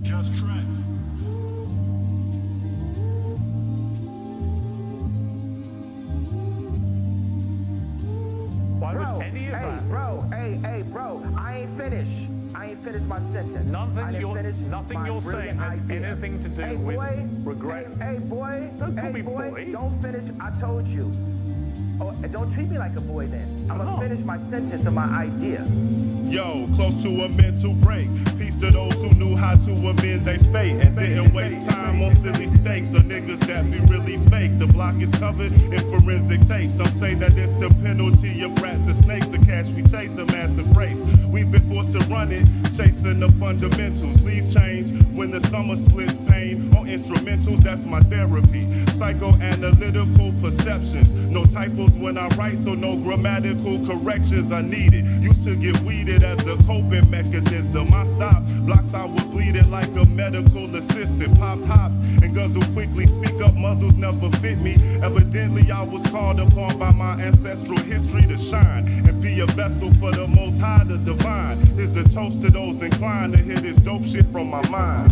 Just tracks. Why would any of that? Bro, I ain't finished. I ain't finished my sentence. Nothing you're saying has anything to do with regret. Hey, boy. Don't call me boy. Don't finish. I told you. Oh, don't treat me like a boy then. I'm gonna finish my sentence and my idea. Yo, close to a mental break. Peace to those who knew how to amend their fate and didn't waste time on silly stakes or niggas that be really fake. The block is covered in forensic tape. Some say that it's the penalty of rats and snakes. A cash we chase, a massive race. We've been forced to run it, chasing the fundamentals. Please change when the summer splits pain on instrumentals. That's my therapy. Psychoanalytical perceptions. No typos when I write, so no grammatical corrections are needed. Used to get weeded as a coping mechanism. I stopped, blocks I would bleed it like a medical assistant. Popped hops and guzzle quickly. Speak up, muzzles never fit me. Evidently I was called upon by my ancestral history to shine and be a vessel for the most high, the divine. Is a toast to those inclined to hear this dope shit from my mind.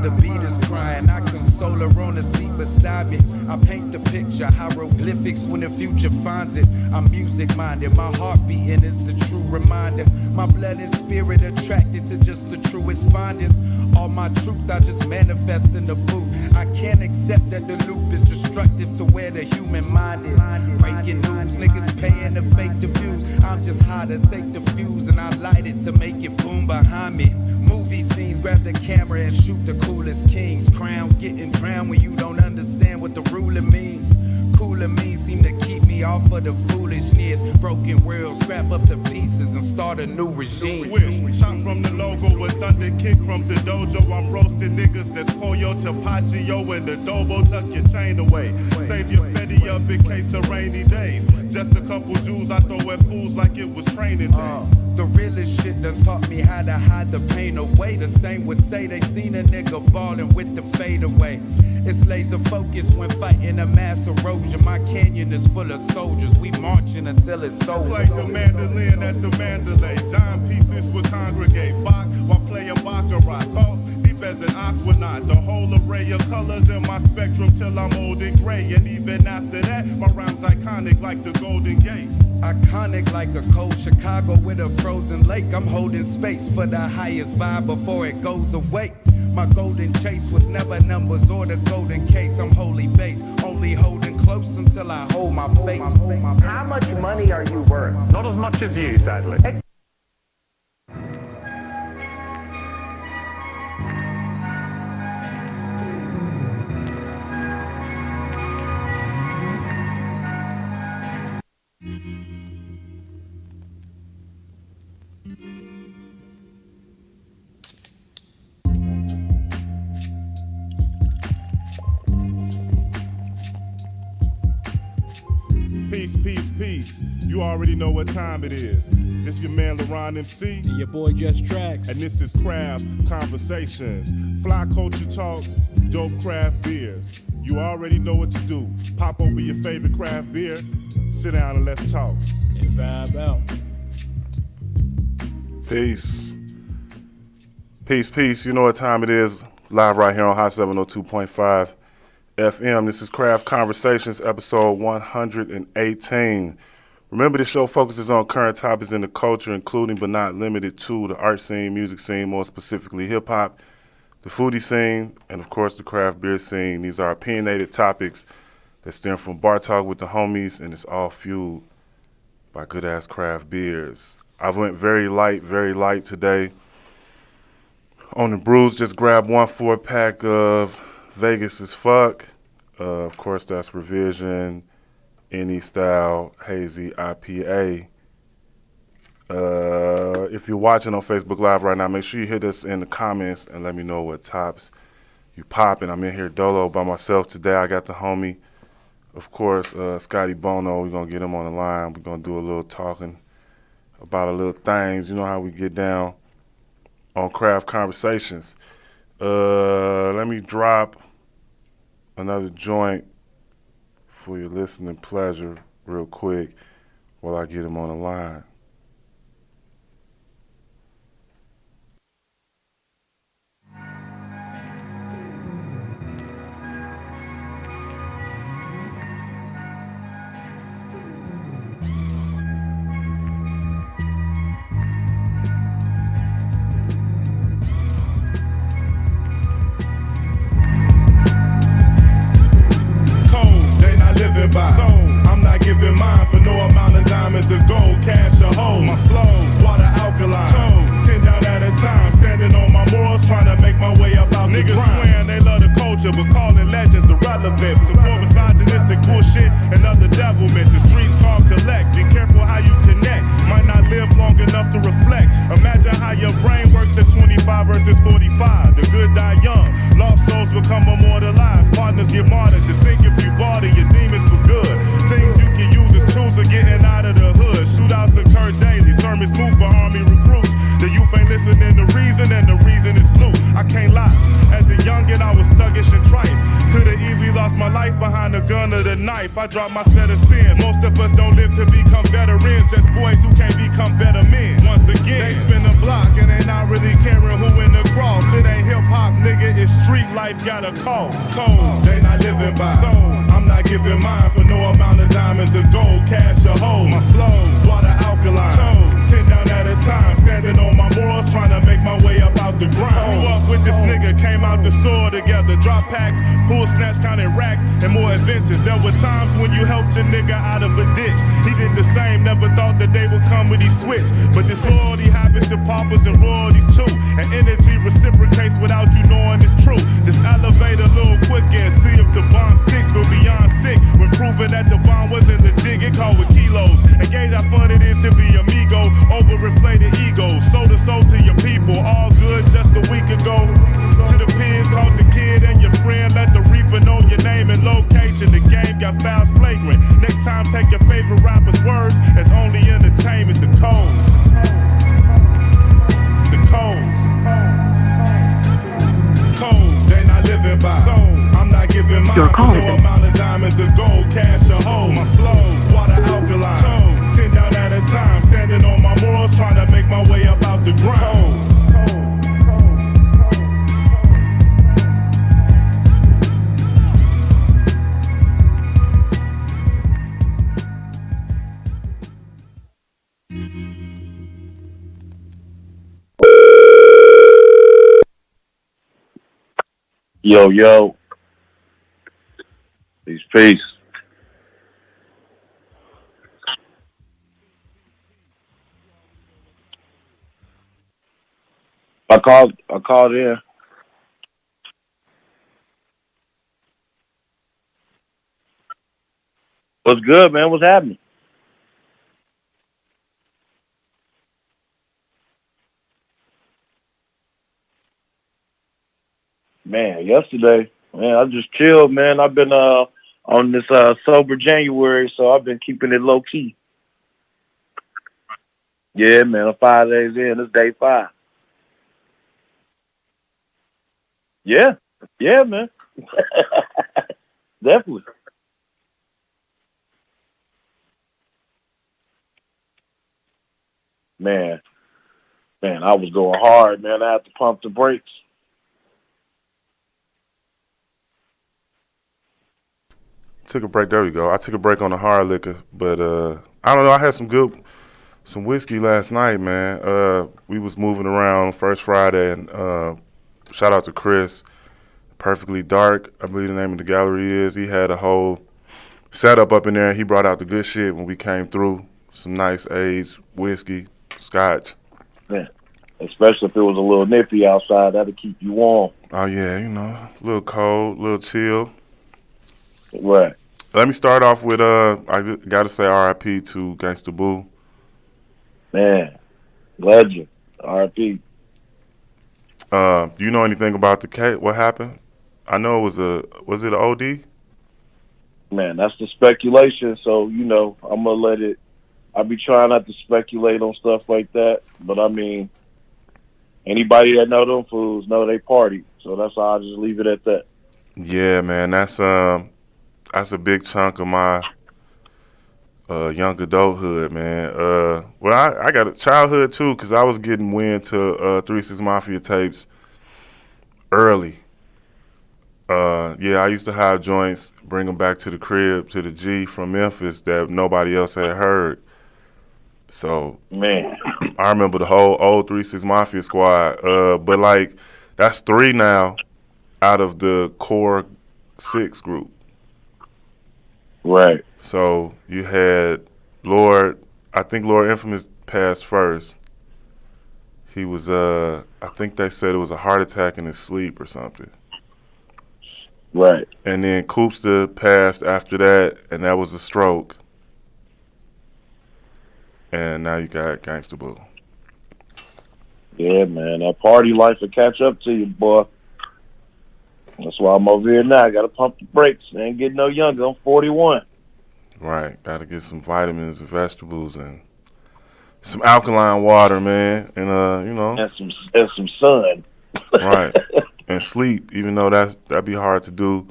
The beat is crying, I console her on the seat beside me. I paint the picture, hieroglyphics when the future finds it. I'm music minded, my heart beating is the true reminder. My blood and spirit attracted to just the truest findings. All my truth I just manifest in the booth. I can't accept that the loop is destructive to where the human mind is. Breaking news, niggas paying to fake the views. I'm just high to take the fuse and I light it to make it boom behind me. Movie scenes, grab the camera and shoot the coolest kings. Crowns getting drowned when you don't understand what the ruling means. Cooler means seem to keep me off of the foolishness. Broken world, scrap up the pieces and start a new regime. Swish, shot from the logo with thunder kick from the dojo. I'm roasting niggas that's pollo, tapachio, and the dobo. Tuck your chain away. Save your fetty up in case of rainy days. Just a couple Jews I throw at fools like it was training day. The realest shit done taught me how to hide the pain away. The same would say they seen a nigga ballin' with the fade away. It's laser focus when fighting a mass erosion. My canyon is full of soldiers. We marching until it's over. Play the mandolin at the Mandalay. Dime pieces would congregate. Bach while playing baccarat. Thoughts deep as an aquanaut. The whole array of colors in my spectrum till I'm old and gray. And even after that, my rhyme's iconic like the Golden Gate. Iconic like a cold Chicago with a frozen lake. I'm holding space for the highest vibe before it goes away. My golden chase was never numbers or the golden case. I'm wholly based, only holding close until I hold my fate. How much money are you worth? Not as much as you, sadly. Peace, peace, peace. You already know what time it is. This your man LaRon MC. And your boy Just Tracks. And this is Craft Conversations. Fly culture talk, dope craft beers. You already know what to do. Pop over your favorite craft beer. Sit down and let's talk. And vibe out. Peace. Peace, peace. You know what time it is. Live right here on Hot 702.5 FM. This is Craft Conversations, episode 118. Remember, the show focuses on current topics in the culture, including but not limited to the art scene, music scene, more specifically hip-hop, the foodie scene, and of course the craft beer scene. These are opinionated topics that stem from bar talk with the homies, and it's all fueled by good-ass craft beers. I went very light today. On the brews, just grabbed 1 4-pack of Vegas as fuck. Of course, that's Revision, any style, hazy IPA. If you're watching on Facebook Live right now, make sure you hit us in the comments and let me know what tops you popping. I'm in here dolo by myself today. I got the homie, of course, Scotty Bono. We're going to get him on the line. We're going to do a little talking about a little things. You know how we get down on Craft Conversations. Let me drop another joint for your listening pleasure real quick while I get him on the line. relevant. Support misogynistic bullshit and other devilment. The streets call collect. Be careful how you connect. Might not live long enough to reflect. Imagine how your brain works at 25 versus 45. The good die young. Lost souls become immortalized. Partners get martyred. Just think if you bought it, your demons for good. Things you can use as tools of getting out of the hood. Shootouts occur daily. Sermons move for army recruits. The youth ain't listening to reason, and the reason is loot. I can't lie. As a youngin', I was thuggish and trite. Could've easily lost my life behind the gun or the knife. I dropped my set of sins. Most of us don't live to become veterans. Just boys who can't become better men. Once again, they spin the block and they not really caring who in the cross. It ain't hip hop, nigga. It's street life. Got a cost. Cold. They not living by. So I'm not giving mine for no amount of diamonds or gold, cash or hold. My flow, water alkaline. Cold. 10 down at a time, standing on my morals, trying to make my way up out the grind. Grew up with this nigga, came out the sword together, drop packs, pull snatch, counted racks, and more adventures. There were times when you helped your nigga out of a ditch. He did the same, never thought the day would come when he switched. But this loyalty happens to paupers and royalties too. And energy reciprocates without you knowing it's true. Just elevate a little quicker and see if the bond sticks. We're beyond sick when proving that the bond wasn't legit. Get caught with kilos. And gauge how fun it is to be amigo. Overinflated egos, soul to soul to your people. All good just a week ago. To the pigs, caught the kid and your friend. Let the reaper know your name and location. The game got fouls flagrant. Next time, take your favorite rapper's words as only entertainment. The codes. The codes. Code, they not living by. So I'm not giving mine for no amount of diamonds or gold, cash or hold. My flow, water alkaline. Code, 10 down at a time, standing on my morals, trying to make my way up out the ground. Yo, yo. Peace. I called in. What's good, man? What's happening? Man, yesterday, man, I just chilled, man. I've been on this sober January, so I've been keeping it low key. Yeah, man, I'm 5 days in. It's day 5. Yeah, man. Definitely. Man, I was going hard, man. I had to pump the brakes. Took a break. There we go. I took a break on the hard liquor, but I don't know. I had some whiskey last night, man. We was moving around first Friday, and shout out to Chris, Perfectly Dark, I believe the name of the gallery is. He had a whole setup up in there, and he brought out the good shit when we came through. Some nice aged whiskey, scotch. Yeah. Especially if it was a little nippy outside, that'll keep you warm. Oh yeah, a little cold, a little chill. Right. Let me start off with I gotta say R.I.P. to Gangsta Boo. Man, legend. R.I.P. Do you know anything about the case? What happened? I know was it an OD? Man, that's the speculation. So I'm gonna let it. I be trying not to speculate on stuff like that, but I mean, anybody that know them fools know they party. So that's why I just leave it at that. Yeah, man, that's a big chunk of my young adulthood, man. Well, I got a childhood too, because I was getting wind to 3 6 Mafia tapes early. Yeah, I used to have joints, bring them back to the crib, to the G from Memphis that nobody else had heard. So, man, I remember the whole old 3 6 Mafia squad. But like, that's 3 now out of the core 6 group. Right. So you had Lord, I think Lord Infamous passed first. He was, I think they said it was a heart attack in his sleep or something. Right. And then Koopster passed after that, and that was a stroke. And now you got Gangsta Boo. Yeah, man. That party life will catch up to you, boy. That's why I'm over here now. I got to pump the brakes. I ain't getting no younger. I'm 41. Right. Got to get some vitamins and vegetables and some alkaline water, man. And, And some sun. Right. And sleep, even though that'd be hard to do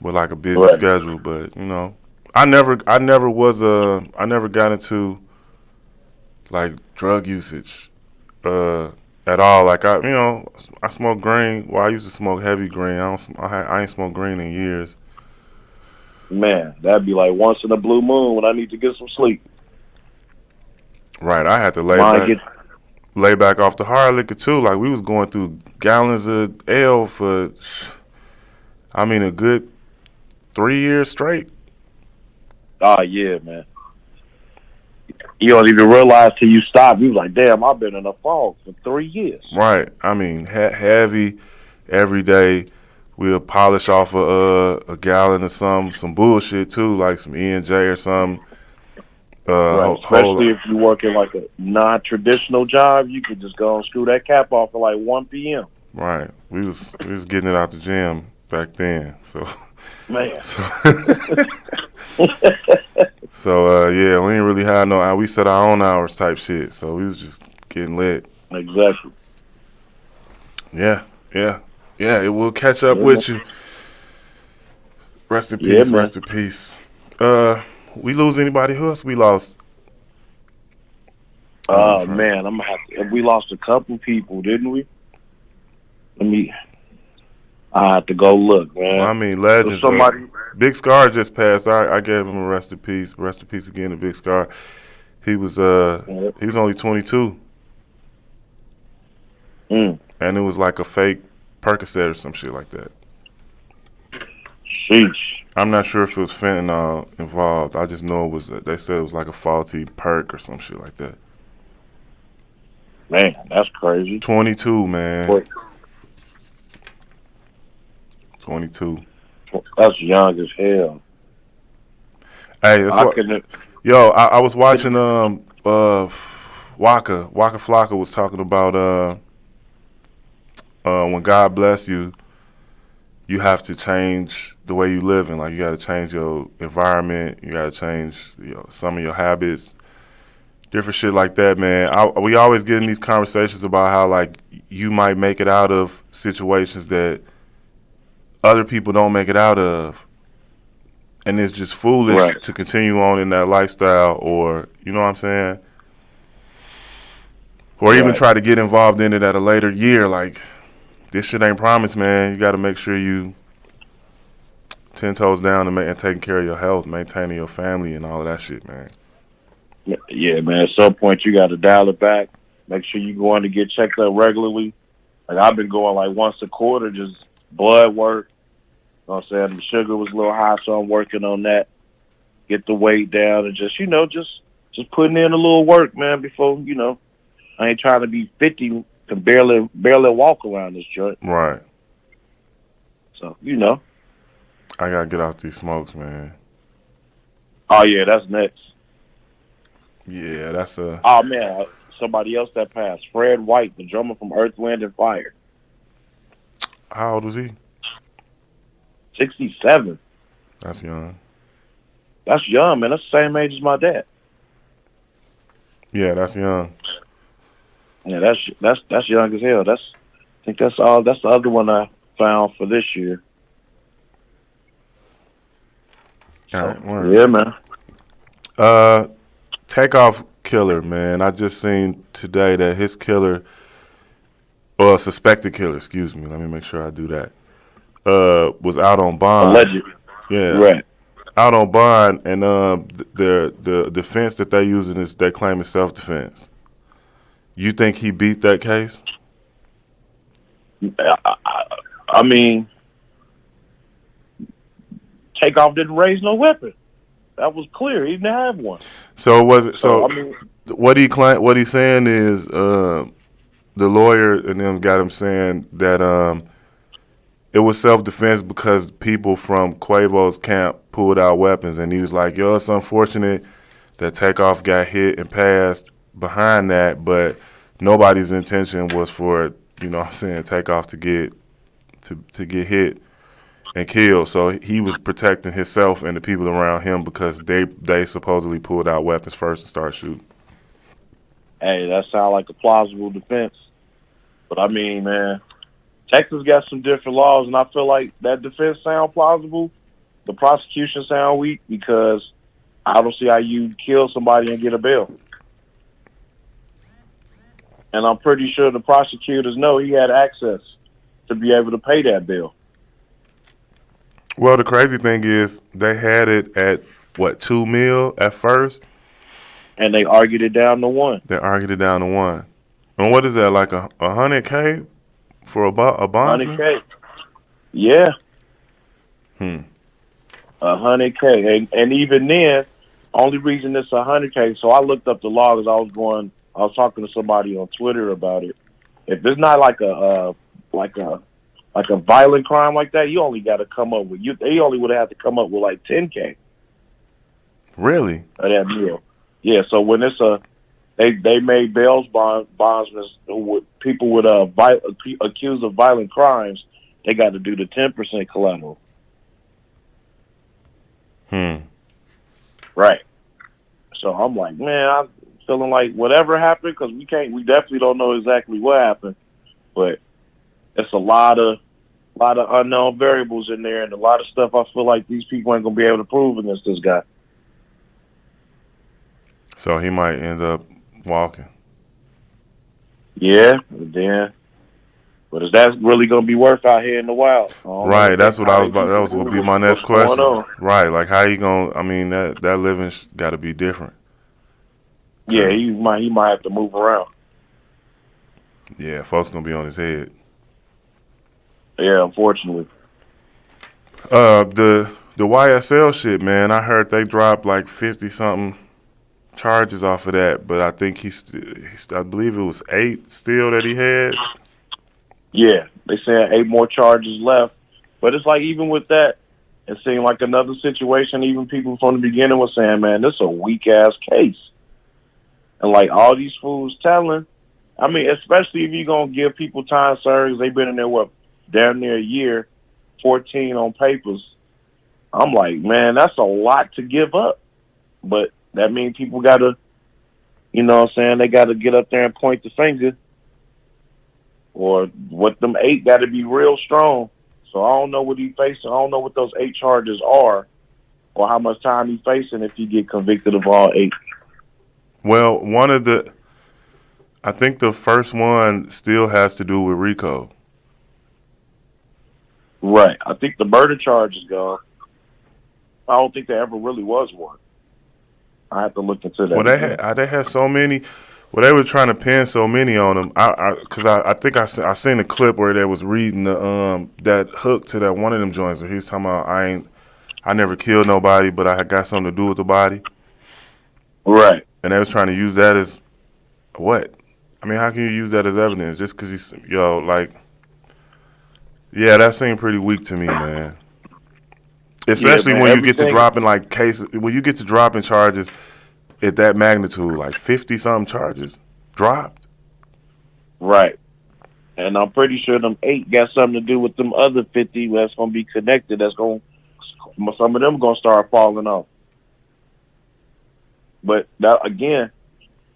with like a busy Right. schedule. But, I never got into like drug usage at all. Like I smoke green. Well, I used to smoke heavy green. I ain't smoked green in years. Man, that'd be like once in a blue moon when I need to get some sleep. Right, I had to lay back off the hard liquor too. Like we was going through gallons of ale for, a good 3 years straight. Oh, yeah, man. You don't even realize till you stop. You was like, damn, I've been in a fog for 3 years. Right. Heavy every day. We'll polish off a gallon of some bullshit too, like some E&J or something. Right. Especially if you work in like a non-traditional job, you could just go and screw that cap off at like 1 p.m. Right. We was getting it out the gym back then. So Man. Yeah, we ain't really had no. We set our own hours type shit. So we was just getting lit. Exactly. Yeah. It will catch up with you. Rest in peace. Rest in peace. We lose anybody? Who else we lost? Oh man, I'm gonna have to. We lost a couple people, didn't we? I have to go look, man. Well, legends. Big Scar just passed. I gave him a rest in peace. Rest in peace again to Big Scar. He was only 22. And it was like a fake Percocet or some shit like that. Sheesh. I'm not sure if it was fentanyl involved. I just know they said it was like a faulty perk or some shit like that. Man, that's crazy. 22, man. Boy. 22. That's young as hell. Hey, that's I was watching Waka Flocka was talking about when God bless you, you have to change the way you live, and like you got to change your environment, you got to change some of your habits, different shit like that, man. We always get in these conversations about how like you might make it out of situations that other people don't make it out of, and it's just foolish to continue on in that lifestyle, or you know what I'm saying, or even try to get involved in it at a later year. Like, this shit ain't promised, man. You got to make sure you 10 toes down and taking care of your health, maintaining your family, and all of that shit, man. Yeah, man. At some point, you got to dial it back. Make sure you go in to get checked up regularly. Like, I've been going like once a quarter, just blood work. You know what I'm saying? The sugar was a little high, so I'm working on that. Get the weight down and just putting in a little work, man, before, I ain't trying to be 50 and barely walk around this joint. Right. So, I got to get out these smokes, man. Oh, yeah, that's next. Yeah, that's Oh, man, somebody else that passed. Fred White, the drummer from Earth, Wind, and Fire. How old was he? 67. That's young. That's young, man. That's the same age as my dad. Yeah, that's young. Yeah, that's young as hell. I think that's all. That's the other one I found for this year. All right, yeah, man. Takeoff killer, man. I just seen today that his killer, or suspected killer, excuse me. Let me make sure I do that. Was out on bond. Alleged. Yeah. Right. Out on bond, and the defense that they using is they claim is self-defense. You think he beat that case? I mean, Takeoff didn't raise no weapon. That was clear. He didn't have one. So was it? So I mean, what he's saying is the lawyer and them got him saying that it was self-defense because people from Quavo's camp pulled out weapons, and he was like, yo, it's unfortunate that Takeoff got hit and passed behind that, but nobody's intention was for, you know what I'm saying, Takeoff to get hit and killed. So he was protecting himself and the people around him because they supposedly pulled out weapons first and started shooting. Hey, that sounds like a plausible defense. But I mean, man, Texas got some different laws, and I feel like that defense sound plausible. The prosecution sound weak because I don't see how you kill somebody and get a bail. And I'm pretty sure the prosecutors know he had access to be able to pay that bill. Well, the crazy thing is they had it at, what, $2 million at first? And they argued it down to $1. They argued it down to $1. And what is that, like a $100K for a bondsman? $100K. Yeah. $100K. And even then, only reason it's $100K, so I looked up the law because I was talking to somebody on Twitter about it. If it's not like a violent crime like that, you only got to come up with they only would have to come up with like $10K. Really? Of that meal. Yeah. So when it's they made bails bondsmen people with accused of violent crimes, they got to do the 10% collateral. Right. So I'm like, man, I'm feeling like whatever happened, because we definitely don't know exactly what happened, but it's a lot of unknown variables in there, and a lot of stuff I feel like these people ain't gonna be able to prove against this guy. So he might end up walking. Yeah, but is that really gonna be worth out here in the wild? Right, that's what I was about. That was would be my next question. Right, like how you gonna? I mean, that living got to be different. Yeah, he might have to move around. Yeah, folks gonna be on his head. Yeah, unfortunately. The YSL shit, man. I heard they dropped like 50-something charges off of that, but I think I believe it was 8 still that he had. Yeah, they said 8 more charges left, but it's like even with that, it seemed like another situation. Even people from the beginning were saying, "Man, this is a weak ass case," and like all these fools telling. I mean, especially if you're gonna give people time served, they've been in there damn near a year, 14 on papers. I'm like, man, that's a lot to give up, but that means people gotta, you know what I'm saying, they gotta get up there and point the finger. Or what them 8 got to be real strong. So I don't know what he's facing. I don't know what those 8 charges are, or how much time he's facing if he get convicted of all 8. Well, I think the first one still has to do with RICO. Right. I think the murder charge is gone. I don't think there ever really was one. I have to look into that. Well, they had so many. Well, they were trying to pin so many on them. Because I think I seen a clip where they was reading that hook to that one of them joints where he was talking about I never killed nobody, but I got something to do with the body. Right. And they was trying to use that as what? I mean, how can you use that as evidence just because he's yeah, that seemed pretty weak to me, man. Especially when you get to dropping like cases, when you get to dropping charges at that magnitude, like 50-something charges dropped. Right. And I'm pretty sure them 8 got something to do with them other 50 that's going to be connected. Some of them going to start falling off. But not again,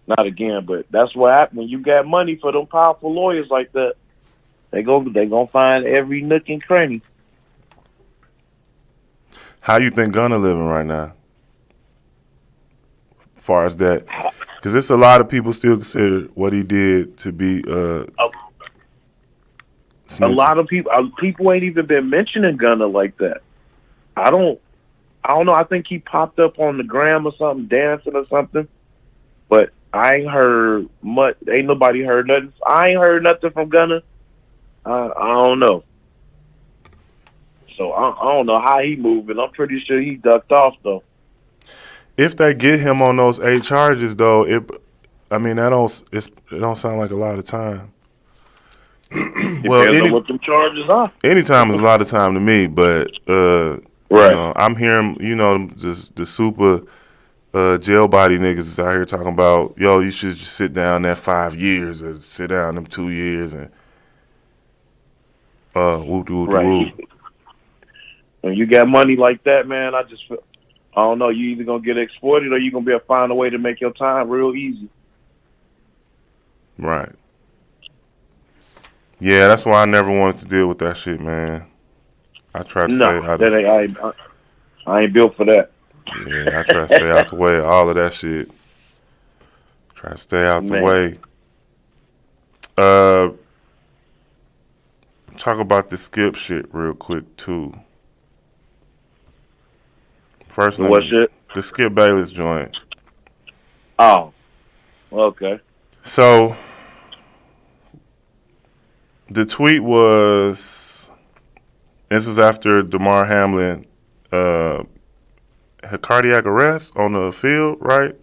but that's what happens when you got money for them powerful lawyers like that. They gonna find every nook and cranny. How you think Gunna living right now? As far as that, because it's a lot of people still consider what he did to be a lot of people ain't even been mentioning Gunna like that. I don't know. I think he popped up on the gram or something, dancing or something, but I ain't heard much. Ain't nobody heard nothing. I ain't heard nothing from Gunna. I don't know. So I don't know how he moving. I'm pretty sure he ducked off though. If they get him on those 8 charges, though, it don't sound like a lot of time. Depends on what them charges are. Anytime is a lot of time to me, but Right. I'm hearing, just the super jail body niggas is out here talking about, yo, you should just sit down that 5 years or sit down them 2 years and whoop de whoop de whoop. Right. When you got money like that, man, I just feel, I don't know, you either gonna get exploited or you gonna be able to find a way to make your time real easy. Right. Yeah, that's why I never wanted to deal with that shit, man. I try to stay out of it. I ain't built for that. Yeah, I try to stay out the way of all of that shit. Try to stay out the way. Talk about the Skip shit real quick too. First, What shit? The Skip Bayless joint. Oh, okay. So the tweet was, this was after DeMar Hamlin had cardiac arrest on the field, right?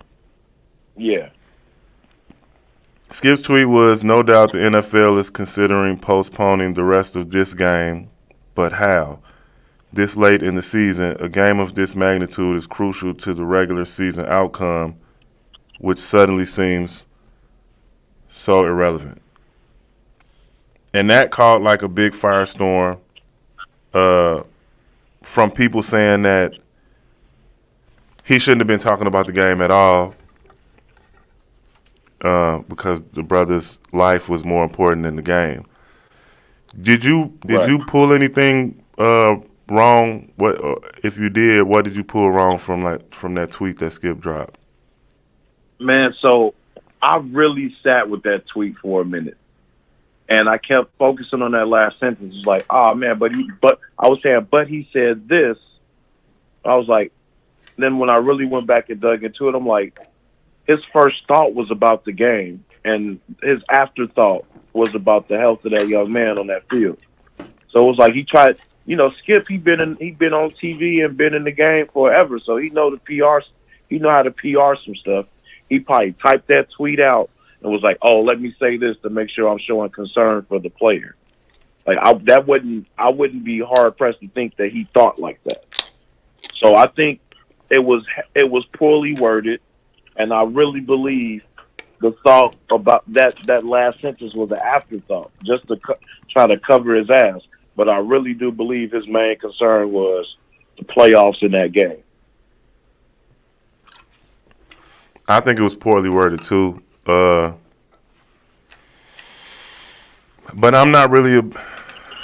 Yeah. Skip's tweet was, no doubt the NFL is considering postponing the rest of this game, but how? This late in the season, a game of this magnitude is crucial to the regular season outcome, which suddenly seems so irrelevant. And that caught like a big firestorm from people saying that he shouldn't have been talking about the game at all because the brother's life was more important than the game. Did you pull anything wrong? What if you did? What did you pull wrong from that tweet that Skip dropped? Man, so I really sat with that tweet for a minute, and I kept focusing on that last sentence. It's like, oh man, but I was saying, but he said this. I was like, then when I really went back and dug into it, I'm like, his first thought was about the game, and his afterthought was about the health of that young man on that field. So it was like he tried. Skip, he been on TV and been in the game forever, so he know the PR. He know how to PR some stuff. He probably typed that tweet out and was like, "Oh, let me say this to make sure I'm showing concern for the player." Like I wouldn't be hard pressed to think that he thought like that. So I think it was poorly worded, and I really believe the thought about that last sentence was an afterthought, just to try to cover his ass. But I really do believe his main concern was the playoffs in that game. I think it was poorly worded too. But I'm not really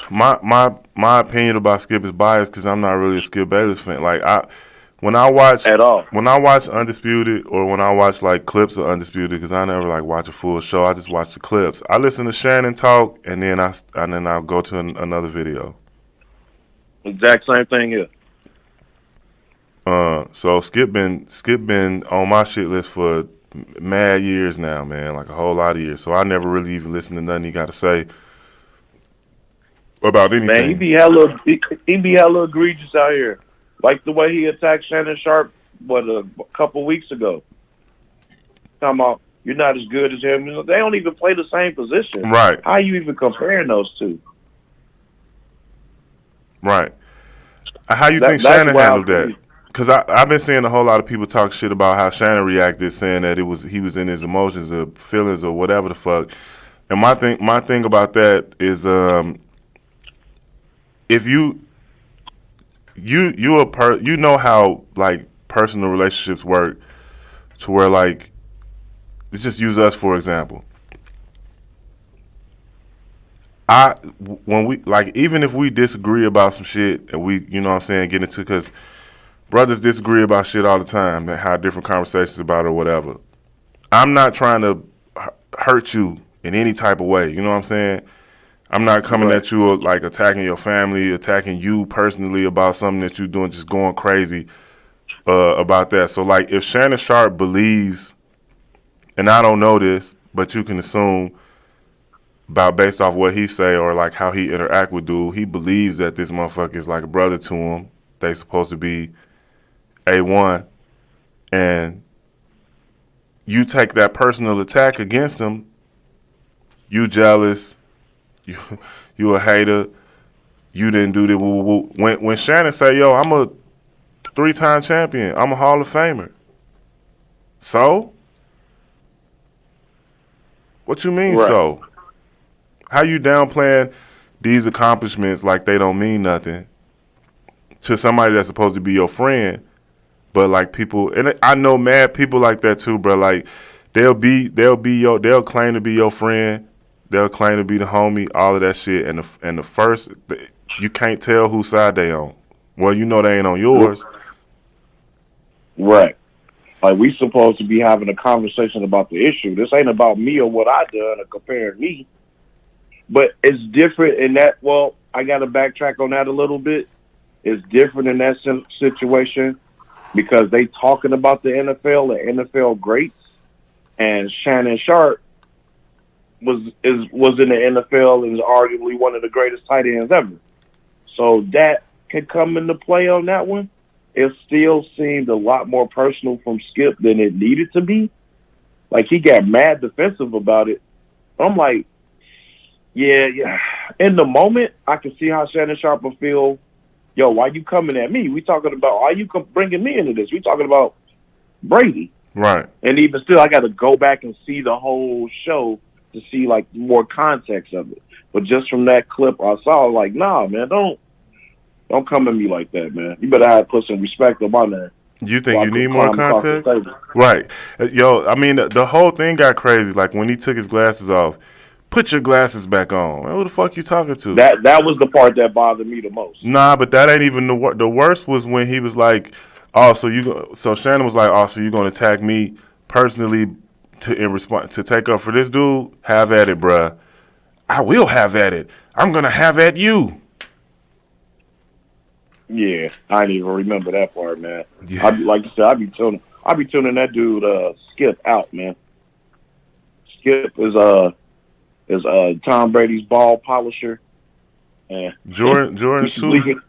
my opinion about Skip is biased because I'm not really a Skip Bayless fan. Like when I watch Undisputed or when I watch like clips of Undisputed, because I never like watch a full show. I just watch the clips. I listen to Shannon talk and then I'll go to another video. Exact same thing here. So Skip been on my shit list for mad years now, man, like a whole lot of years. So I never really even listened to nothing he got to say about anything. Man, he be hella egregious out here. Like the way he attacked Shannon Sharp, a couple weeks ago. Talking about, you're not as good as him. They don't even play the same position. Right. How are you even comparing those two? Right. How you think Shannon handled that? Because I've been seeing a whole lot of people talk shit about how Shannon reacted, saying that he was in his emotions or feelings or whatever the fuck. And my thing about that is, if you know how like personal relationships work, to where like, let's just use us for example. When we like, even if we disagree about some shit and we, you know what I'm saying, get into, because brothers disagree about shit all the time and have different conversations about it or whatever. I'm not trying to hurt you in any type of way. You know what I'm saying? I'm not coming at you like attacking your family, attacking you personally about something that you're doing, just going crazy about that. So like, if Shannon Sharp believes, and I don't know this, but you can assume based off what he say or like how he interact with dude, he believes that this motherfucker is like a brother to him. They supposed to be A1, and you take that personal attack against him, you jealous, you a hater. You didn't do that. Woo, woo, woo. When Shannon say, yo, I'm a 3-time champion. I'm a Hall of Famer. So? What you mean Right. so? How you downplaying these accomplishments like they don't mean nothing to somebody that's supposed to be your friend? But like people, and I know mad people like that too, bro. Like they'll claim to be your friend, they'll claim to be the homie, all of that shit. And the first, you can't tell whose side they on. Well, you know they ain't on yours. Right. Like, we supposed to be having a conversation about the issue. This ain't about me or what I done or comparing me. But it's different in that, well, I got to backtrack on that a little bit. It's different in that situation because they talking about the NFL greats, and Shannon Sharp was in the NFL and is arguably one of the greatest tight ends ever. So that could come into play on that one. It still seemed a lot more personal from Skip than it needed to be. Like, he got mad defensive about it. I'm like, yeah. In the moment, I can see how Shannon Sharp will feel, yo, why you coming at me? We talking about, why you bringing me into this? We talking about Brady. Right. And even still, I got to go back and see the whole show to see, like, more context of it. But just from that clip I saw, like, nah, man, don't come at me like that, man. You better put some respect on my name. You think you need more context? Right. Yo, I mean, the whole thing got crazy. Like, when he took his glasses off, put your glasses back on. Man, who the fuck you talking to? That was the part that bothered me the most. Nah, but that ain't even the worst was when he was like, oh, so Shannon was like, oh, so you going to attack me personally to take up for this dude? Have at it, bruh. I will have at it. I'm going to have at you. Yeah, I didn't even remember that part, man. Yeah. Like you said, I be tuning that dude Skip out, man. Skip is Tom Brady's ball polisher. And Jordan's too.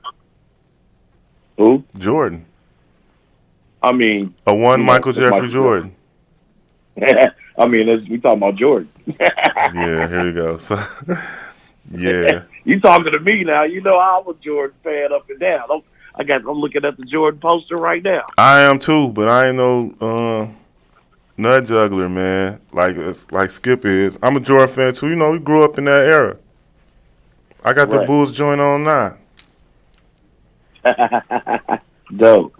Who? Jordan. I mean, Michael Jeffrey Jordan. I mean, we talking about Jordan. Yeah, here we go. So, yeah. You talking to me now? You know I'm a Jordan fan up and down. I'm looking at the Jordan poster right now. I am too, but I ain't no nut juggler, man. Like Skip is. I'm a Jordan fan too. You know, we grew up in that era. I got the Bulls joint on now. Dope.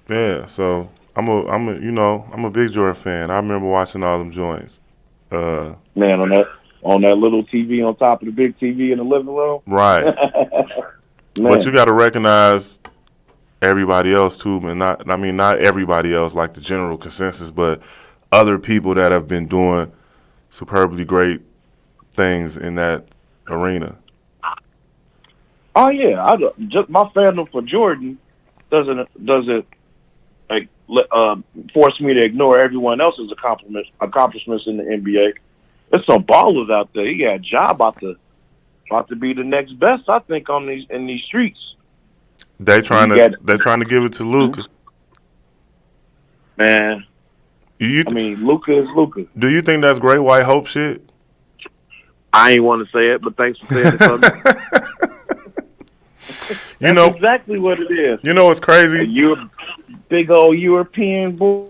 Yeah, so I'm a big Jordan fan. I remember watching all them joints. Man, on that little TV on top of the big TV in the living room. Right. But you got to recognize everybody else too, man. Not everybody else like the general consensus, but other people that have been doing superbly great things in that arena. Oh yeah, just my fandom for Jordan doesn't like force me to ignore everyone else's accomplishments in the NBA. There's some ballers out there. He got a job about to be the next best, I think, in these streets. They're trying to give it to Luka. Man, Luka is Luka. Do you think that's great white hope shit? I ain't want to say it, but thanks for saying it for me. That's exactly what it is. You know what's crazy? You're a big old European boy.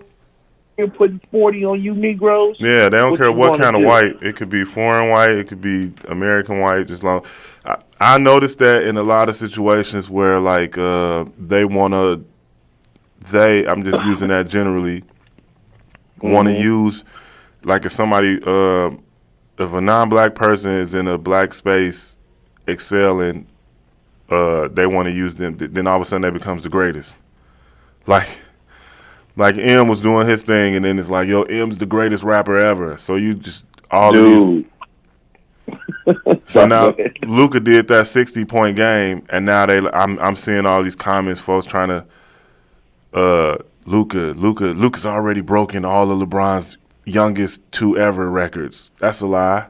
You're putting 40 on you Negroes. Yeah, they don't care what kind of white. It could be foreign white. It could be American white. Just long. I noticed that in a lot of situations where like they want to. I'm just using that generally. Want to use like if somebody if a non-black person is in a black space excelling, they want to use them. Then all of a sudden they becomes the greatest. Like M was doing his thing, and then it's like, yo, M's the greatest rapper ever. So you just all of these. So now Luka did that 60-point game, and now I'm seeing all these comments, folks trying to Luka's already broken all of LeBron's youngest 2 ever records. That's a lie.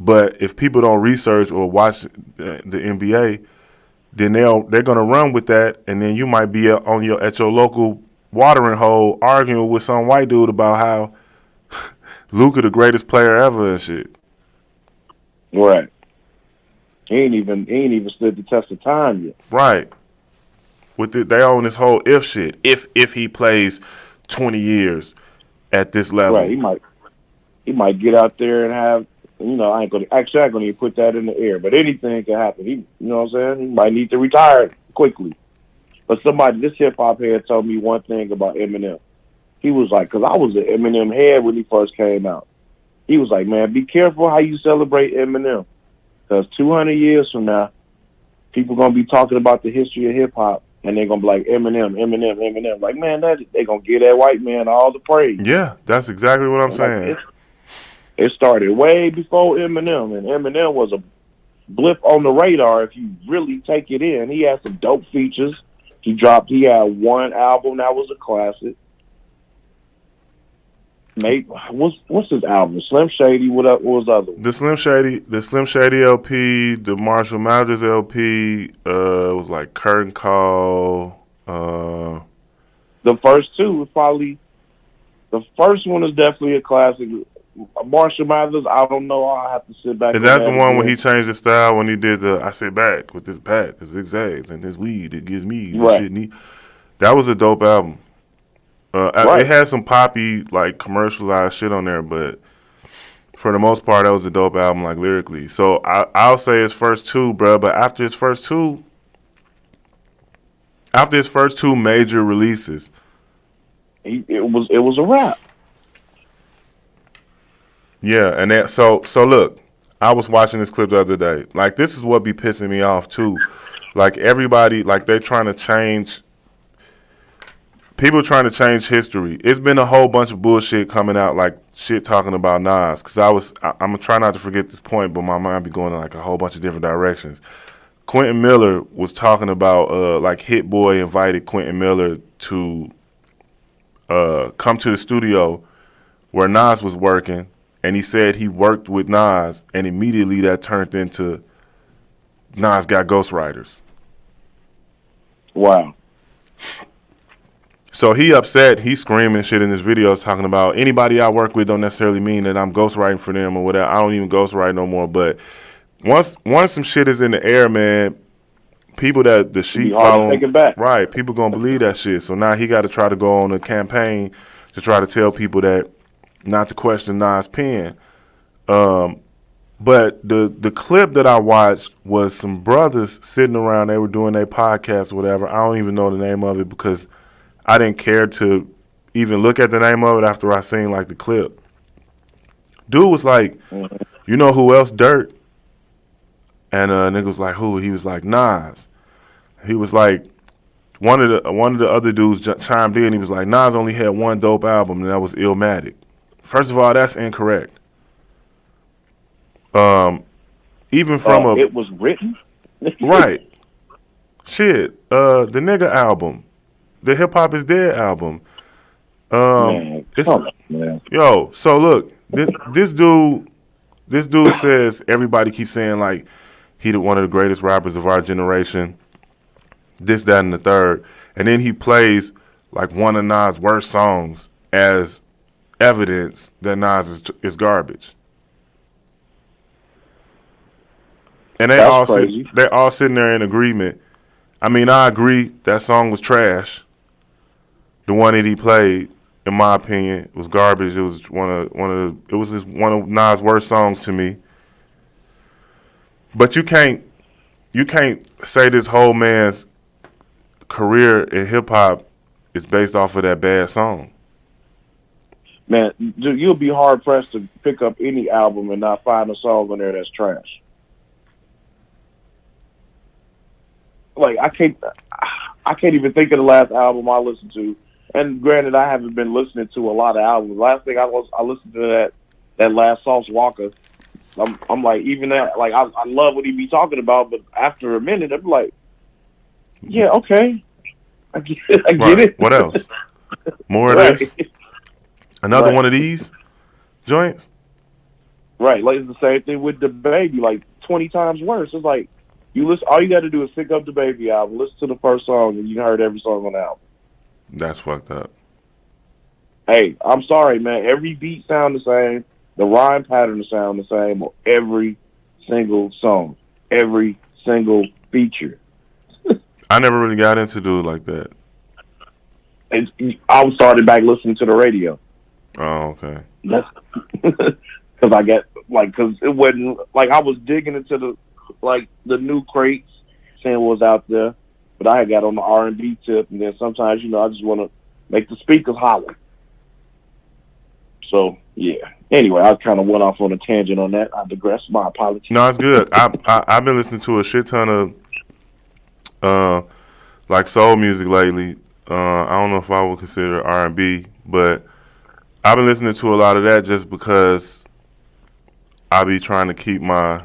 But if people don't research or watch the NBA, then they're gonna run with that, and then you might be at your local watering hole arguing with some white dude about how Luka the greatest player ever and shit. Right. He ain't even stood the test of time yet. Right. They own this whole if shit. If he plays 20 years at this level. Right. He might get out there and have, I ain't gonna even put that in the air, but anything can happen. You know what I'm saying? He might need to retire quickly. But this hip hop head told me one thing about Eminem. He was like, because I was an Eminem head when he first came out. He was like, man, be careful how you celebrate Eminem. Because 200 years from now, people going to be talking about the history of hip hop, and they're going to be like, Eminem. Like, man, they going to give that white man all the praise. Yeah, that's exactly what I'm saying. It started way before Eminem, and Eminem was a blip on the radar if you really take it in. He had some dope features. He had one album that was a classic. Mate, what's his album? Slim Shady. What was the other one? The Slim Shady LP, the Marshall Mathers LP, was like Curtain Call. The first two was probably, the first one is definitely a classic. Marshall Mathers, I don't know. I have to sit back. And that's the one when he changed his style when he did the I sit back with this pack, the zigzags, and this weed it gives me the shit. That was a dope album. It had some poppy, like commercialized shit on there, but for the most part, that was a dope album, like lyrically. So I'll say his first two, bro. But after his first two major releases, it was a wrap. Yeah, and that so look, I was watching this clip the other day. Like, this is what be pissing me off too. Like, everybody, like, they trying to change. People trying to change history. It's been a whole bunch of bullshit coming out, like shit talking about Nas. Because I'm gonna try not to forget this point, but my mind be going in like a whole bunch of different directions. Quentin Miller was talking about like Hit Boy invited Quentin Miller to come to the studio where Nas was working, and he said he worked with Nas, and immediately that turned into Nas got ghostwriters. Wow. So he upset, he's screaming shit in his videos talking about anybody I work with don't necessarily mean that I'm ghostwriting for them or whatever. I don't even ghostwrite no more. But once some shit is in the air, man, people that the sheep follow, right, people gonna believe that shit. So now he got to try to go on a campaign to try to tell people that not to question Nas' pen. But the clip that I watched was some brothers sitting around, they were doing their podcast or whatever. I don't even know the name of it because I didn't care to even look at the name of it after I seen like the clip. Dude was like, you know who else dirt? And nigga was like, who? He was like, Nas. He was like, one of the other dudes chimed in. He was like, Nas only had one dope album, and that was Illmatic. First of all, that's incorrect. Even from it was written? Right. Shit. The nigga album. The Hip Hop Is Dead album. Man. Yo, so look, this dude says everybody keeps saying like he one of the greatest rappers of our generation, this, that, and the third, and then he plays like one of Nas' worst songs as evidence that Nas is garbage. And they all sitting there in agreement. I mean, I agree that song was trash. The one that he played, in my opinion, was garbage. It was one of Nas' worst songs to me. But you can't say this whole man's career in hip hop is based off of that bad song. Man, you'll be hard pressed to pick up any album and not find a song on there that's trash. Like, I can't even think of the last album I listened to. And granted, I haven't been listening to a lot of albums. Last thing I listened to that last Sauce Walker. I'm like, even that, like, I love what he be talking about, but after a minute, I'm like, yeah, okay, I get it. What else? More of this? Another one of these joints? Right. Like, it's the same thing with the Baby, like 20 times worse. It's like, you listen. All you got to do is pick up the Baby album, listen to the first song, and you heard every song on the album. That's fucked up. Hey, I'm sorry, man. Every beat sound the same. The rhyme pattern sound the same on every single song. every single feature. I never really got into dude like that. I started back listening to the radio. Oh, okay. That's because I got because it wasn't like I was digging into the new crates, seeing what was out there, but I had got on the R&B tip, and then sometimes I just want to make the speakers holler. So yeah. Anyway, I kind of went off on a tangent on that. I digress. My apologies. No, it's good. I've been listening to a shit ton of like soul music lately. I don't know if I would consider R&B, but I've been listening to a lot of that just because I be trying to keep my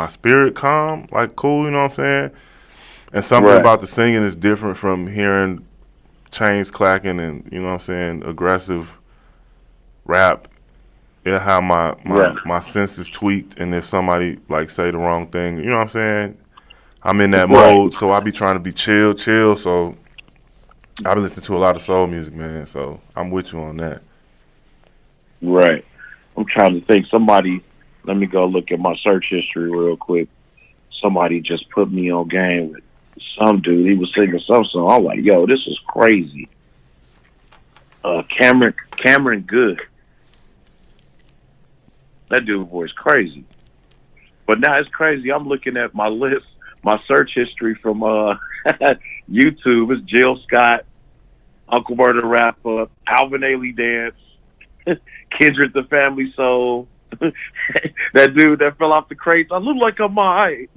spirit calm, like cool, you know what I'm saying? And something about the singing is different from hearing chains clacking and, you know what I'm saying, aggressive rap. Yeah, how my senses tweaked, and if somebody like say the wrong thing, you know what I'm saying? I'm in that mode, so I be trying to be chill. So I be listening to a lot of soul music, man. So I'm with you on that. Right. I'm trying to think. Let me go look at my search history real quick. Somebody just put me on game with some dude. He was singing some song. I'm like, yo, this is crazy. Cameron Good. That dude's voice crazy. But now it's crazy. I'm looking at my list, my search history from YouTube. It's Jill Scott, Uncle Murder Rapper, Alvin Ailey Dance, Kendrick the Family Soul. That dude that fell off the crates. I look like I'm my height.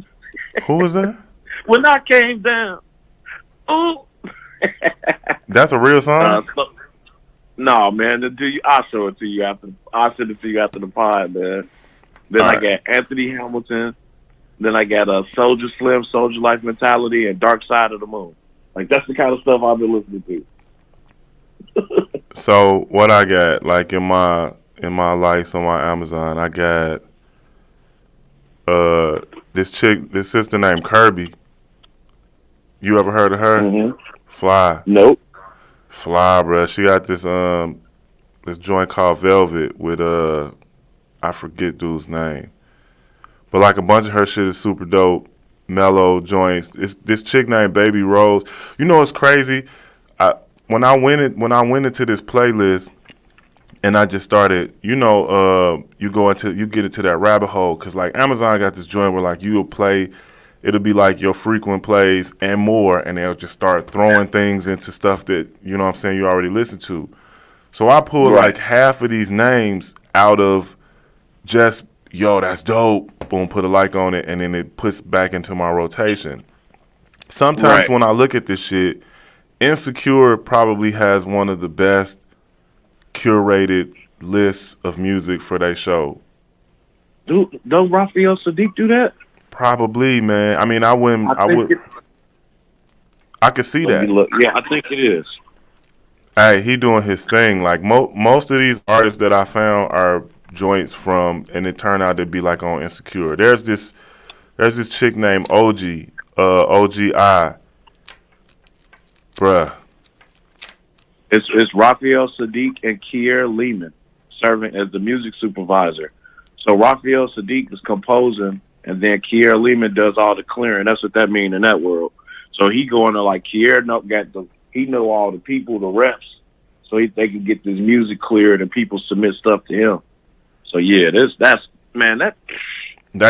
Who was that? When I came down. Oh. That's a real song? No, man. I'll show it to you after. I'll send it to you after the pod, man. Then I got Anthony Hamilton. Then I got Soldier Slim, Soldier Life Mentality, and Dark Side of the Moon. Like that's the kind of stuff I've been listening to. So what I got, like in my likes on my Amazon, I got this sister named Kirby. You ever heard of her? Mm-hmm. Fly. Nope. Fly, bruh. She got this joint called Velvet with I forget dude's name, but like a bunch of her shit is super dope, mellow joints. It's this chick named Baby Rose. You know what's crazy? When I went into this playlist, and I just started, you get into that rabbit hole, cause like Amazon got this joint where like you'll play. It'll be like your frequent plays and more, and they'll just start throwing things into stuff that, you know what I'm saying, you already listen to. So I pulled like half of these names out of just, yo, that's dope, boom, put a like on it, and then it puts back into my rotation. Sometimes when I look at this shit, Insecure probably has one of the best curated lists of music for their show. Dude, don't Raphael Sadiq do that? Probably, man. I mean, I could see that. Yeah, I think it is. Hey, he doing his thing. Like most of these artists that I found are joints from, and it turned out to be like on Insecure. There's this chick named OGI, bruh. It's Raphael Sadiq and Kier Lehman serving as the music supervisor. So Raphael Sadiq is composing, and then Kier Lehman does all the clearing. That's what that means in that world. So he going to like Kier he know all the people, the reps, so they can get this music cleared and people submit stuff to him. So yeah, they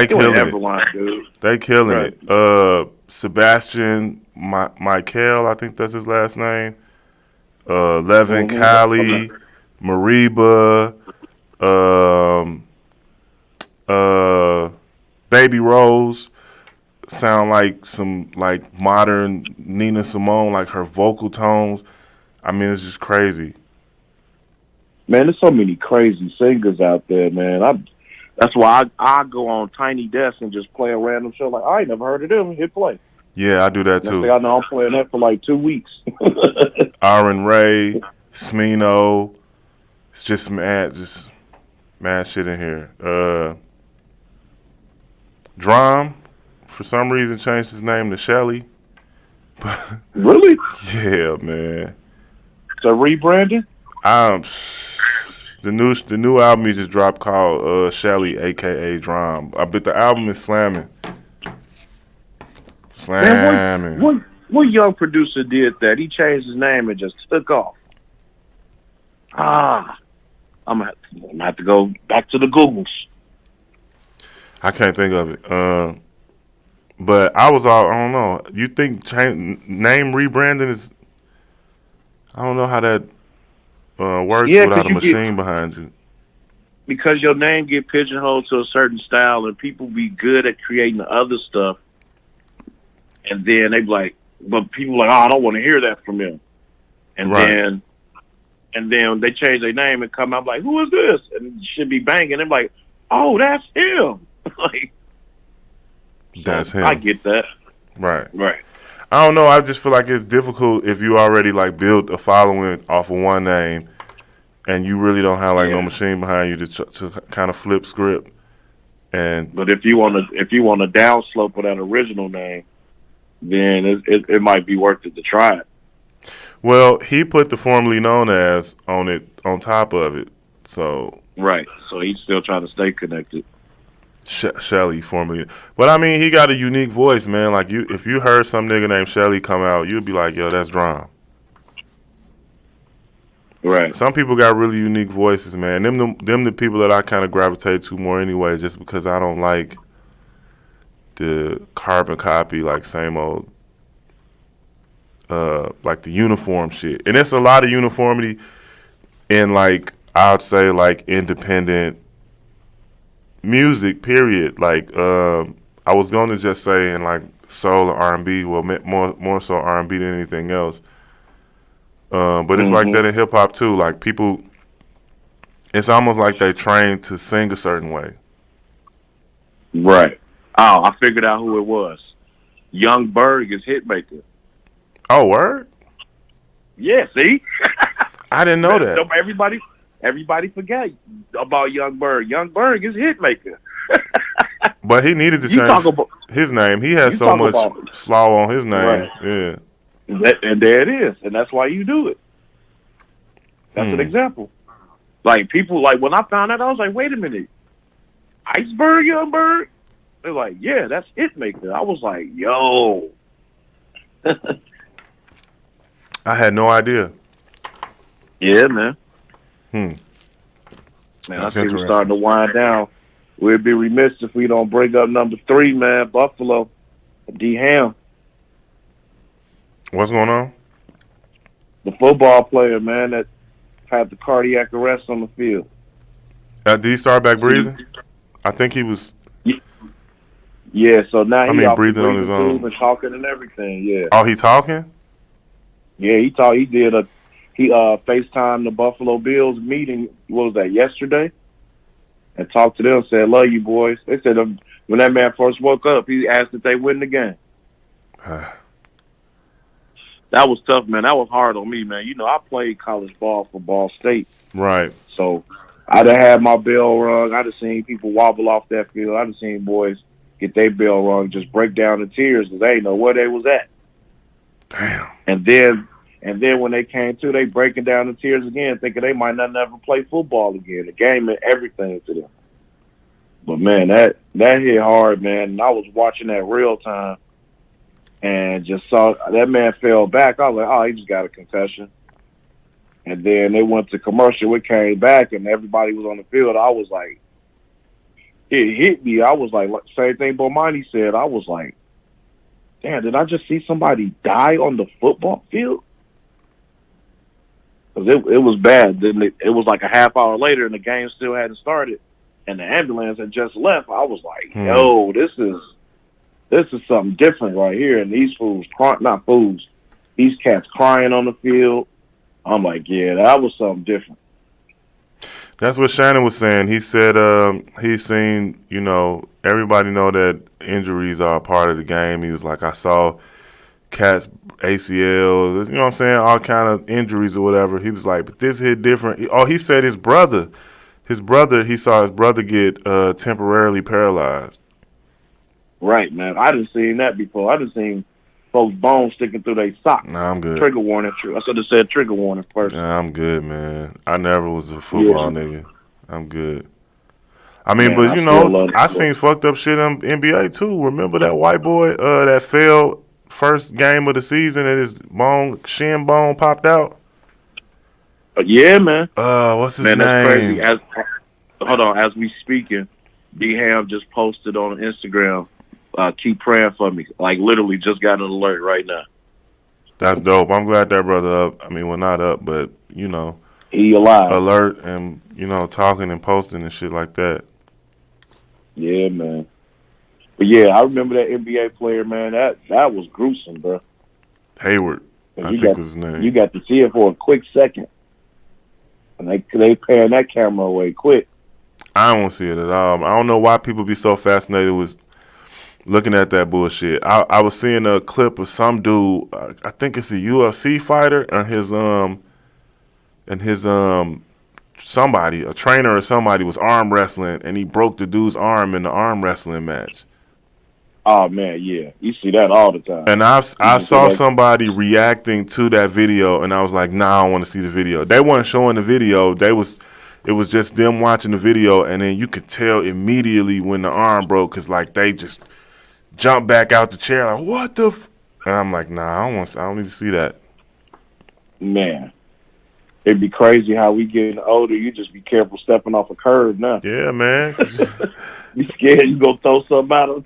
killing it. Dude. They killing it. Sebastian Michael, I think that's his last name. Levin Kali, Mariba, Baby Rose sound like some like modern Nina Simone, like her vocal tones. I mean, it's just crazy. Man, there's so many crazy singers out there, man. That's why I go on Tiny Desk and just play a random show. Like, I ain't never heard of them. Hit play. Yeah, I do that too. I know I'm playing that for like 2 weeks. Aaron Ray, Smino. It's just mad shit in here. Drum, for some reason, changed his name to Shelly. Really? Yeah, man. So rebranding? the new album he just dropped called Shelly, aka Drum. I bet the album is slamming. Slamming. Man, what young producer did that? He changed his name and just took off. I'm gonna have to go back to the Googles. I can't think of it. But I don't know. You think name rebranding is? I don't know how that works without a machine behind you. Because your name get pigeonholed to a certain style, and people be good at creating other stuff, and then they be like, but people like, I don't want to hear that from him, and right. then they change their name and come out like, who is this? And it should be banging. They're like, oh, that's him. Like, that's him. I get that. Right. Right. I don't know. I just feel like it's difficult if you already like build a following off of one name, and you really don't have like no machine behind you to kind of flip script. But if you want to downslope of that original name, then it might be worth it to try it. Well, he put the formerly known as on top of it, so right. So he's still trying to stay connected. Shelly formerly, but I mean, he got a unique voice, man. Like if you heard some nigga named Shelly come out, you'd be like, yo, that's Drum. Right. Some people got really unique voices, man. Them the people that I kind of gravitate to more anyway, just because I don't like the carbon copy, like same old, like the uniform shit. And it's a lot of uniformity in like, I would say like independent music, period. Like, I was going to just say in like soul or R&B, well, more so R&B than anything else. But it's like that in hip hop too. Like people, it's almost like they trained to sing a certain way. Right. Oh, I figured out who it was. Young Berg is Hitmaker. Oh, word? Yeah, see? I didn't know that. Everybody forget about Young Berg. Young Berg is Hitmaker. But he needed to change his name. He has so much slaw on his name. Right. Yeah. And there it is. And that's why you do it. That's an example. Like, people, like, when I found out, I was like, wait a minute. Iceberg, Young Berg? They're like, yeah, that's Hitmaker. I was like, yo. I had no idea. Yeah, man. Man, I think we're starting to wind down. We'd be remiss if we don't bring up number 3, man, Buffalo, D. Ham. What's going on? The football player, man, that had the cardiac arrest on the field. Did he start back breathing? I think he was. Yeah, so now he's breathing on his own and talking and everything. Yeah. Oh, he talking? Yeah, he talked. He FaceTimed the Buffalo Bills meeting. What was that, yesterday? And talked to them. Said, "Love you, boys." They said when that man first woke up, he asked if they win the game. That was tough, man. That was hard on me, man. You know, I played college ball for Ball State. Right. So I done had my bell rung. I done seen people wobble off that field. I done seen boys get their bell rung, just break down in tears because they didn't know where they was at. Damn. And then when they came to, they breaking down in tears again, thinking they might not never play football again. The game meant everything to them. But man, that hit hard, man. And I was watching that real time and just saw that man fell back. I was like, oh, he just got a concussion. And then they went to commercial. It came back, and everybody was on the field. I was like, it hit me. I was like, same thing Bomani said. I was like, damn, did I just see somebody die on the football field? Because it was bad. Then it was like a half hour later, and the game still hadn't started, and the ambulance had just left. I was like, yo, this is something different right here. And these these cats crying on the field. I'm like, yeah, that was something different. That's what Shannon was saying. He said he's seen, everybody know that injuries are a part of the game. He was like, I saw cats ACLs, what I'm saying, all kind of injuries or whatever. He was like, but this hit different. He said he saw his brother get temporarily paralyzed. Right, man. I didn't see that before. I didn't see folks' bones sticking through their socks. Nah, I'm good. Trigger warning. I should have said trigger warning first. Nah, I'm good, man. I never was a football nigga. I'm good. I mean, Man, but I you still know, love I it. seen fucked up shit in NBA too. Remember that white boy that failed first game of the season and his shin bone popped out? Yeah, man. What's his Man, that's name? crazy. Hold on, as we speaking, D-Ham just posted on Instagram, keep praying for me. Like, literally just got an alert right now. That's dope. I'm glad that brother up. I mean, well, not up, but, you know, He alive. alert and, you know, talking and posting and shit like that. Yeah, man. But, yeah, I remember that NBA player, man. That was gruesome, bro. Hayward, I think was his name. You got to see it for a quick second. And they pan that camera away quick. I don't see it at all. I don't know why people be so fascinated with looking at that bullshit. I was seeing a clip of some dude, I think it's a UFC fighter, and his somebody, a trainer or somebody was arm wrestling, and he broke the dude's arm in the arm wrestling match. Oh, man, yeah. You see that all the time. And I saw somebody reacting to that video, and I was like, nah, I don't want to see the video. They weren't showing the video. It was just them watching the video, and then you could tell immediately when the arm broke, because, like, they just jumped back out the chair, like, what the And I'm like, nah, I don't need to see that. Man. It'd be crazy how we getting older. You just be careful stepping off a curb now. Yeah, man. You scared you gonna throw something out of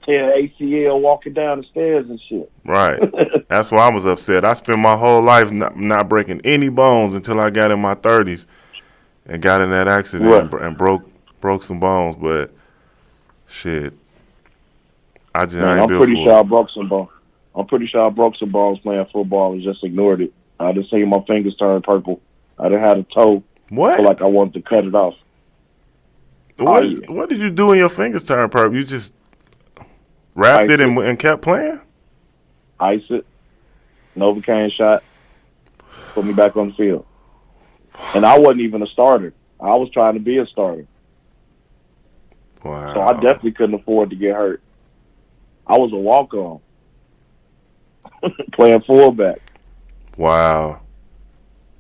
tear ACL walking down the stairs and shit. Right. That's why I was upset. I spent my whole life not breaking any bones until I got in my 30s and got in that accident and broke some bones. But shit, I ain't built for it. I'm pretty sure I broke some bones playing football and just ignored it. I just seen my fingers turn purple. I done had a toe. What? Feel like I wanted to cut it off. What did you do when your fingers turned purple? You just wrapped it and kept playing? Ice it. Novocaine shot. Put me back on the field. And I wasn't even a starter. I was trying to be a starter. Wow. So I definitely couldn't afford to get hurt. I was a walk-on. Playing fullback. Wow.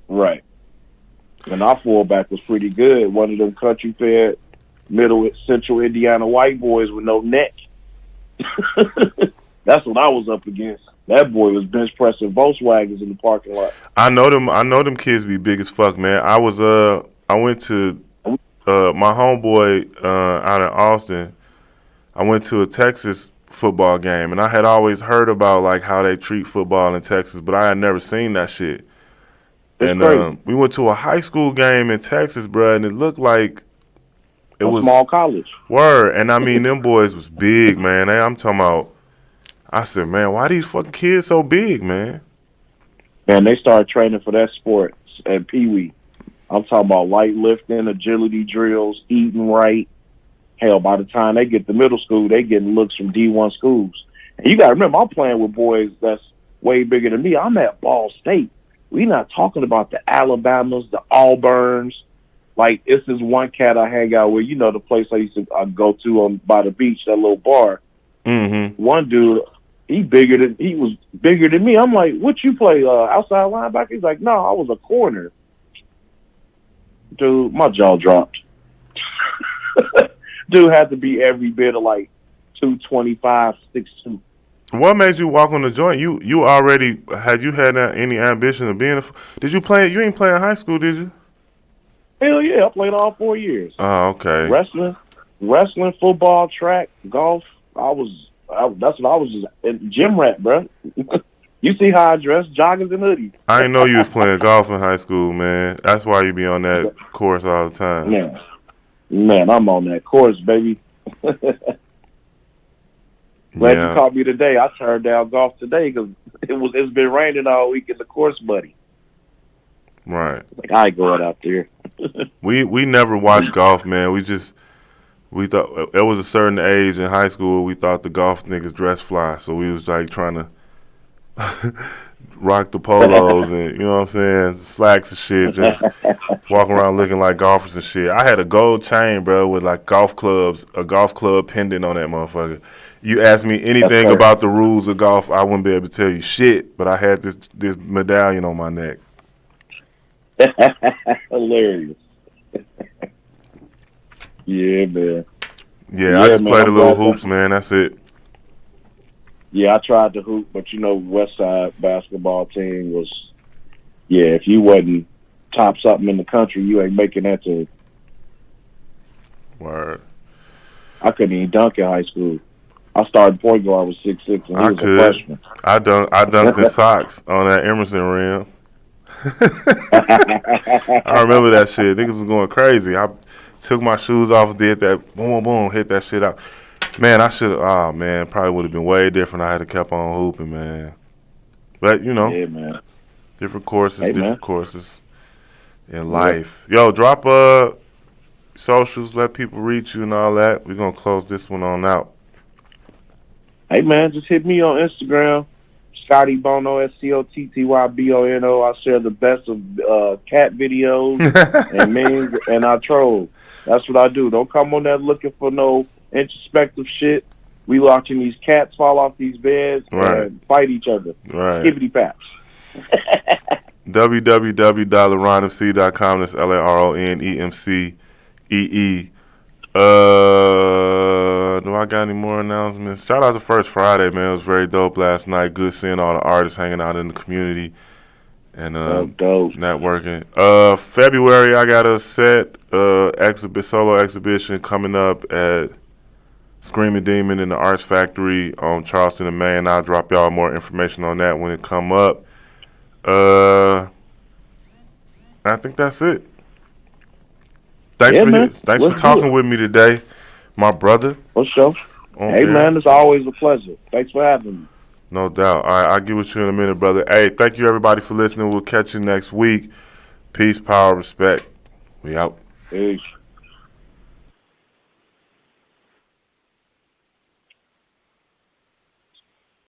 Right. And our fullback was pretty good. One of them country-fed, middle central Indiana white boys with no neck. That's what I was up against. That boy was bench pressing Volkswagens in the parking lot. I know them kids be big as fuck, man. I went to my homeboy out in Austin. I went to a Texas football game, and I had always heard about like how they treat football in Texas, but I had never seen that shit. And we went to a high school game in Texas, bro, and it looked like it was small college. Word, and I mean them boys was big, man. I'm talking about. I said, man, why these fucking kids so big, man? Man, they started training for that sport at Pee Wee. I'm talking about light lifting, agility drills, eating right. Hell, by the time they get to middle school, they getting looks from D1 schools. And you got to remember, I'm playing with boys that's way bigger than me. I'm at Ball State. We're not talking about the Alabamas, the Auburns. Like, it's this one cat I hang out with. You know the place I used to go to by the beach, that little bar. Mm-hmm. One dude, he was bigger than me. I'm like, what you play, outside linebacker? He's like, no, I was a corner. Dude, my jaw dropped. Dude had to be every bit of like 225, 6'2". What made you walk on the joint? You already had any ambition of being did you play? You ain't play in high school, did you? Hell yeah, I played all 4 years. Oh, okay. Wrestling, football, track, golf. That's what I was just in gym rat, bro. You see how I dress, joggers and hoodies. I didn't know you was playing golf in high school, man. That's why you be on that course all the time. Man, I'm on that course, baby. Glad you caught me today. I turned down golf today because it's been raining all week in the course, buddy. Right. Like, I ain't going out there. We never watched golf, man. We thought there was a certain age in high school we thought the golf niggas dress fly, so we was like trying to rock the polos and, you know what I'm saying, slacks and shit, just walking around looking like golfers and shit. I had a gold chain, bro, with like a golf club pendant on that motherfucker. You ask me anything about the rules of golf, I wouldn't be able to tell you shit. But I had this medallion on my neck. Hilarious. Yeah, man. Yeah, I just played a little hoops, man. That's it. Yeah, I tried to hoop, but West Side basketball team was, if you wasn't top something in the country, you ain't making that team. Word. I couldn't even dunk in high school. I started point guard, I was 6'6", and he was a freshman. I dunked in socks on that Emerson rim. I remember that shit. Niggas was going crazy. I took my shoes off, did that, boom, boom, hit that shit out. Man, I should have, probably would have been way different. I had to kept on hooping, man. But, Yeah, man. different courses, Hey, courses in life. Yo, drop socials, let people reach you and all that. We're going to close this one on out. Hey, man, just hit me on Instagram, Scotty Bono, SCOTTYBONO. I share the best of cat videos and memes, and I troll. That's what I do. Don't come on there looking for no introspective shit. We watching these cats fall off these beds and fight each other. Right. Skibbity paps. www.laronmc.com. That's LARONEMCEE. Do I got any more announcements? Shout out to First Friday, man. It was very dope last night. Good seeing all the artists hanging out in the community and dope. networking. February, I got a set solo exhibition coming up at Screaming Demon in the Arts Factory on Charleston and Main. I'll drop y'all more information on that when it come up. I think that's it. Thanks for talking with me today, my brother. For sure. Hey, man, it's always a pleasure. Thanks for having me. No doubt. All right, I'll get with you in a minute, brother. Hey, thank you, everybody, for listening. We'll catch you next week. Peace, power, respect. We out. Peace.